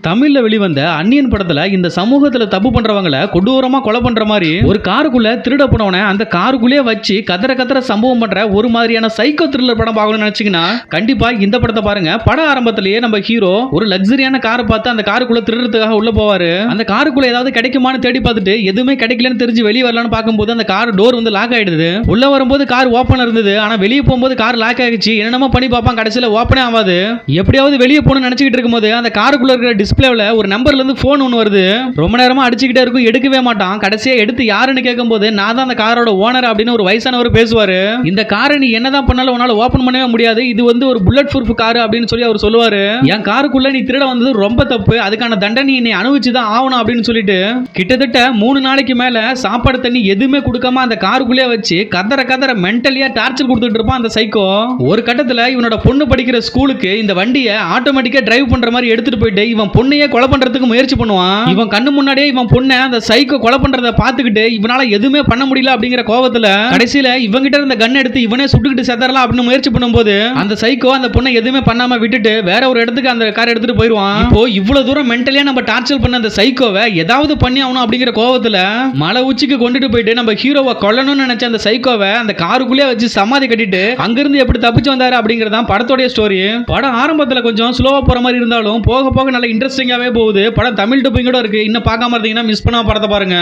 தமிழ்ல வெளிவந்த அந்நியன் படத்துல இந்த சமூகத்துல தப்பு பண்றவங்கள கொடூரமா கொலை பண்ற மாதிரி ஒரு காருக்குள்ள திருட போனவன அந்த காருக்குள்ளே வச்சு கதற கதற சம்பவம் பண்ற ஒரு மாதிரியான சைக்கோ த்ரில்லர் படம் பார்க்கணும்னு நினைச்சீங்கன்னா கண்டிப்பா இந்த படத்தை பாருங்க. பட ஆரம்பத்திலேயே நம்ம ஹீரோ ஒரு லக்ஸரியான காரை பார்த்து அந்த காருக்குள்ள திருடுறதுக்காக உள்ள போவாரு. அந்த காருக்குள்ள ஏதாவது கிடைக்குமான்னு தேடி பார்த்துட்டு எதுவுமே கிடைக்கலன்னு தெரிஞ்சு வெளியே வரலான்னு பார்க்கும்போது அந்த கார் டோர் வந்து லாக் ஆயிடுது. உள்ள வரும்போது கார் ஓபன் இருந்தது, ஆனா வெளியே போகும்போது கார் லாக் ஆகிடுச்சு. என்னென்னமோ பண்ணி பார்ப்பான், கடைசியில ஓபனே ஆகாது. எப்படியாவது வெளியே போகணும்னு நினைச்சிட்டு இருக்கும்போது அந்த காருக்குள்ள இருக்கிற டிஸ்பிளேல ஒரு நம்பர்ல இருந்து போன் ஒன்று வருது. ரொம்ப நேரமா அடிச்சுக்கிட்டே இருக்கும், எடுக்கவே மாட்டான். கடைசியா எடுத்து யாருன்னு கேட்கும்போது நான் தான் அந்த காரோட ஓனர் அப்படின்னு ஒரு வயசானவர் பேசுவாரு. இந்த காரை நீ என்னதான் பண்ணாலும் உன்னால ஓபன் பண்ணவே முடியாது, இது வந்து ஒரு புல்லட் ப்ரூஃப் கார் அப்படின்னு சொல்லி அவர் சொல்லுவாரு. என் காருக்குள்ள நீ திருட வந்தது ரொம்ப தப்பு, அதுக்கான தண்டனை நீ அனுபவிச்சுதான் ஆகணும் அப்படின்னு சொல்லிட்டு கிட்டத்தட்ட 3 நாளைக்கு மேல சாப்பாடு தண்ணி எதுவுமே கொடுக்காம அந்த காருக்குள்ளே வச்சு கதற கதற மென்டலியா டார்ச்சர் கொடுத்துட்டு இருப்பான் அந்த சைக்கோ. ஒரு கட்டத்துல இவனோட பொண்ணு படிக்கிற ஸ்கூலுக்கு இந்த வண்டியை ஆட்டோமேட்டிக்கா டிரைவ் பண்ற மாதிரி எடுத்துட்டு போயிட்டு இவன் பொண்ணையே கொலை பண்றதுக்கு முயற்சி பண்ணுவான். இவன் கண்ணு முன்னாடியே இவன் பொண்ணை அந்த சைக்கோ கொலை பண்றத பாத்துக்கிட்டு இவனால எதுவுமே பண்ண முடியல அப்படிங்கிற கோவத்துல கடைசியில இவங்கிட்ட இருந்த கன் எடுத்து இவனே சுட்டுக்கிட்டு செதறலாம் அப்படின்னு முயற்சி பண்ணும்போது அந்த சைக்கோ அந்த பொண்ணை எதுவுமே பண்ணாம விட்டுட்டு வேற ஒரு இடத்துக்கு அந்த கார் எடுத்துட்டு போயிடுவான். இப்போ இவ்வளவு தூரம் மென்டலியா நம்ம டார்ச்சர் பண்ண அந்த சைக்கோவை ஏதாவது பண்ணி ஆகணும் அப்படிங்கிற கோவத்துல மலை உச்சிக்கு கொண்டுட்டு போயிட்டு நம்ம ஹீரோவை கொல்லணும்னு நினைச்ச அந்த சைக்கோவை அந்த காருக்குள்ளே வச்சு சமாதி கட்டிட்டு அங்கிருந்து எப்படி தப்பிச்சு வந்தாரு அப்படிங்கறதான் படத்தோட ஸ்டோரி. படம் ஆரம்பத்துல கொஞ்சம் ஸ்லோவா போற மாதிரி இருந்தாலும் போக போக நல்ல இன்ட்ரெஸ்டிங்காவே போகுது. படம் தமிழ் டப்பிங்கோட இருக்கு. இன்னும் பார்க்காம இருந்தீங்கன்னா மிஸ் பண்ணாம படத்தை பாருங்க.